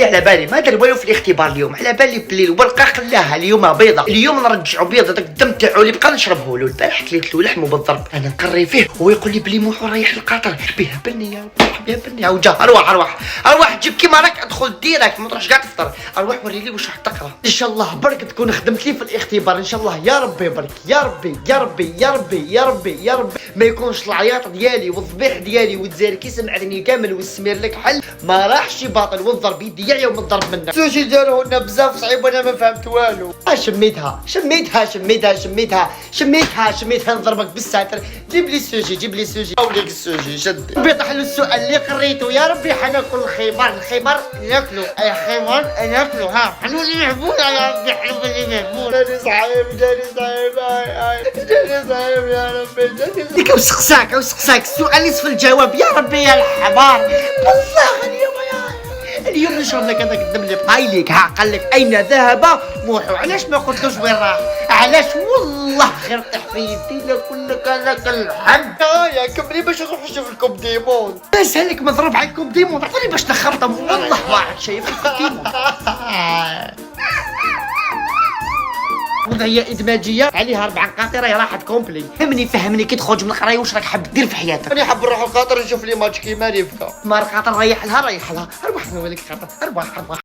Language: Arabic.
على بالي ما دار والو في الاختبار اليوم، على بالي بلي الورقه خلاها اليوم بيضه، اليوم نرجعوا بيضه، داك الدم تاعو اللي بقى نشربه له. البارح كليت له لحمه بالضرب، انا نقري فيه وهو يقول لي بلي موحو رايح للقطر. بها بني يا ربي بها بني. وجا اروح جيب كيما راك ادخل ديريكت ما تروحش كاع تفطر، اروح وري لي واش راح تقرا. ان شاء الله برك تكون خدمت لي في الاختبار ان شاء الله يا ربي برك، يا ربي يا ربي يا ربي يا ربي يا ربي ما يكونش العياط ديالي والضبيح ديالي والجزائر كي سمعتني كامل والسمير لك حل ما راحش باطل والضرب يدي يا يوم الضرب منك. سوشي داروا لنا بزاف صعيب وانا ما فهمت والو. شميتها نضربك بالساتر. جيب لي السوشي اوليك السوشي شد بيطيح له السؤال اللي قريته. يا ربي حناكل الخمار ناكلو ناكلو ها حلو اللي محبوب يا ربي حلو اللي محبوب. جاني صعيب يا ربي ديك وسقساك السؤال يصف الجواب. يا ربي يا الحمار والله اليوم نشرب لك هذاك الدم اللي بقاي ليك. ها قال لك اين ذهب موحو؟ علاش ما قلتوش وين راح؟ علاش والله غير طيح في يدي نقول لك هذاك الحد يا كملي باش نروح نشوف الكوب ديمون. سالك مضروب على الكوب ديمون عطوني باش نخرطم والله ما عاد شايف الكوب ديمون. وضعيه ادماجيه عليها 4 قاطره راحت كومبلي. فهمني كي تخرج من القرايه واش راك حاب دير في حياتك؟ انا حاب نروح لقطر نشوف لي ماتش كيما ريفكا. ما القطر ريح لها ارواح نوليك قطر ارواح